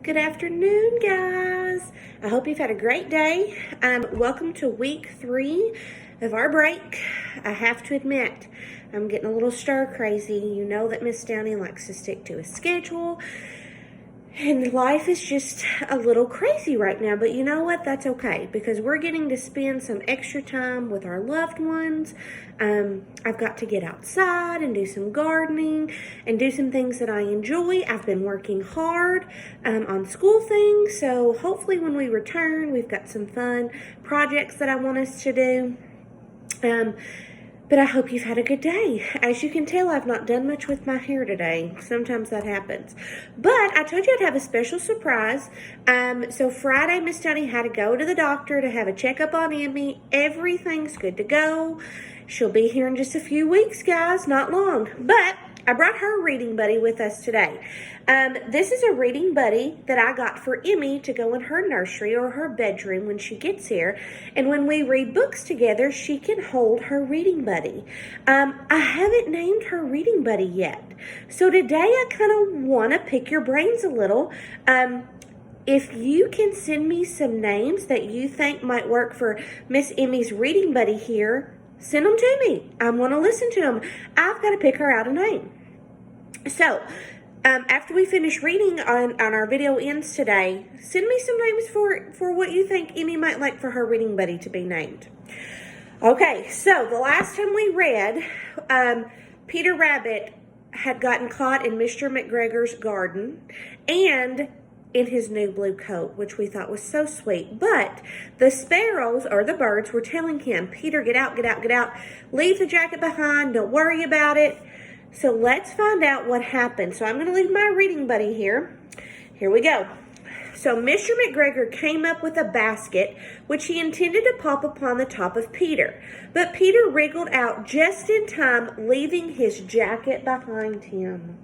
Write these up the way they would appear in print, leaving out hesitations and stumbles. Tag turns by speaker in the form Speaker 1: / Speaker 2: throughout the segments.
Speaker 1: Good afternoon, guys. I hope you've had a great day. Welcome to week 3 of our break. I have to admit, I'm getting a little stir crazy. You know that Miss Downey likes to stick to a schedule, and life is just a little crazy right now, but you know what? That's okay, because we're getting to spend some extra time with our loved ones. I've got to get outside and do some gardening and do some things that I enjoy. I've been working hard on school things, so hopefully when we return, we've got some fun projects that I want us to do. But I hope you've had a good day. As you can tell, I've not done much with my hair today. Sometimes that happens. But I told you I'd have a special surprise. So Friday, Miss Downey had to go to the doctor to have a checkup on Emmy. Everything's good to go. She'll be here in just a few weeks, guys. Not long. But I brought her reading buddy with us today. This is a reading buddy that I got for Emmy to go in her nursery or her bedroom when she gets here. And when we read books together, she can hold her reading buddy. I haven't named her reading buddy yet. So today I kind of want to pick your brains a little. If you can send me some names that you think might work for Miss Emmy's reading buddy here, send them to me. I want to listen to them. I've got to pick her out a name. So, after we finish reading on our video ends today, send me some names for what you think Emmy might like for her reading buddy to be named. Okay, so the last time we read, Peter Rabbit had gotten caught in Mr. McGregor's garden and in his new blue coat, which we thought was so sweet. But the sparrows, or the birds, were telling him, Peter, get out, get out, get out. Leave the jacket behind. Don't worry about it. So let's find out what happened. So I'm going to leave my reading buddy here. Here we go. So Mr. McGregor came up with a basket, which he intended to pop upon the top of Peter. But Peter wriggled out just in time, leaving his jacket behind him.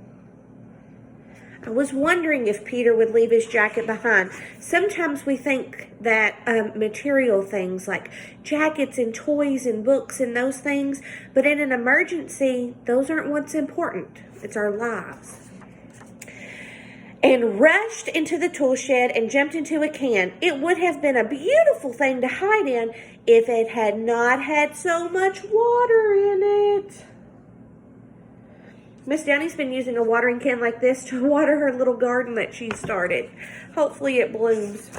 Speaker 1: I was wondering if Peter would leave his jacket behind. Sometimes we think that material things like jackets and toys and books and those things, but in an emergency, those aren't what's important. It's our lives. And rushed into the tool shed and jumped into a can. It would have been a beautiful thing to hide in if it had not had so much water in it. Miss Downey's been using a watering can like this to water her little garden that she started. Hopefully it blooms.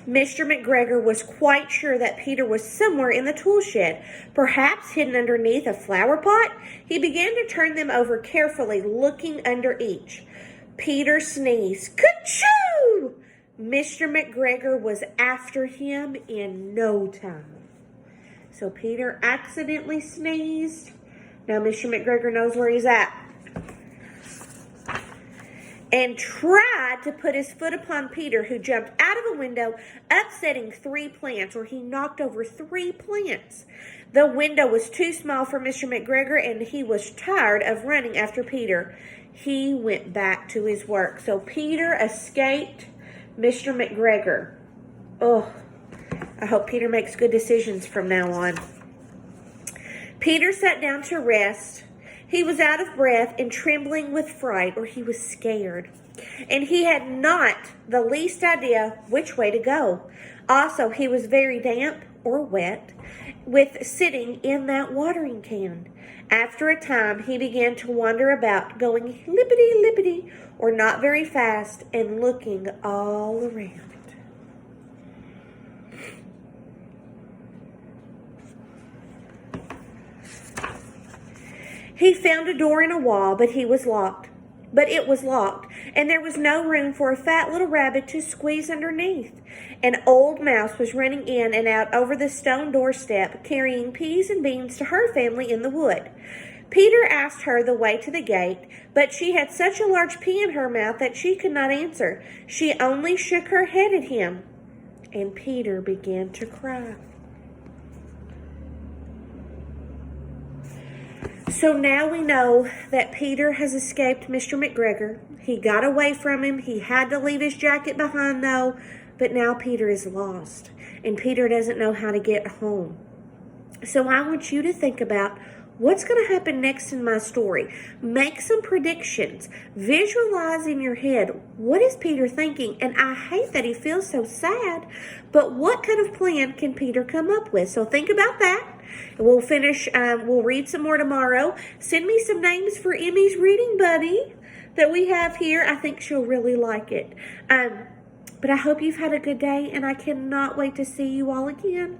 Speaker 1: Mr. McGregor was quite sure that Peter was somewhere in the tool shed, perhaps hidden underneath a flower pot. He began to turn them over carefully, looking under each. Peter sneezed. Ka-choo! Mr. McGregor was after him in no time. So Peter accidentally sneezed. Now Mr. McGregor knows where he's at. And tried to put his foot upon Peter, who jumped out of a window, upsetting 3 plants, or he knocked over 3 plants. The window was too small for Mr. McGregor, and he was tired of running after Peter. He went back to his work. So Peter escaped Mr. McGregor. Oh, I hope Peter makes good decisions from now on. Peter sat down to rest. He was out of breath and trembling with fright, or he was scared. And he had not the least idea which way to go. Also, he was very damp or wet with sitting in that watering can. After a time, he began to wander about, going lippity-lippity, or not very fast, and looking all around. He found a door in a wall, but it was locked, and there was no room for a fat little rabbit to squeeze underneath. An old mouse was running in and out over the stone doorstep, carrying peas and beans to her family in the wood. Peter asked her the way to the gate, but she had such a large pea in her mouth that she could not answer. She only shook her head at him, and Peter began to cry. So now we know that Peter has escaped Mr. McGregor. He got away from him. He had to leave his jacket behind, though. But now Peter is lost, and Peter doesn't know how to get home. So I want you to think about, What's going to happen next in my story? Make some predictions. Visualize in your head, what is Peter thinking? And I hate that he feels so sad, but what kind of plan can Peter come up with? So think about that. We'll finish, we'll read some more tomorrow. Send me some names for Emmy's reading buddy that we have here. I think she'll really like it. But I hope you've had a good day, and I cannot wait to see you all again.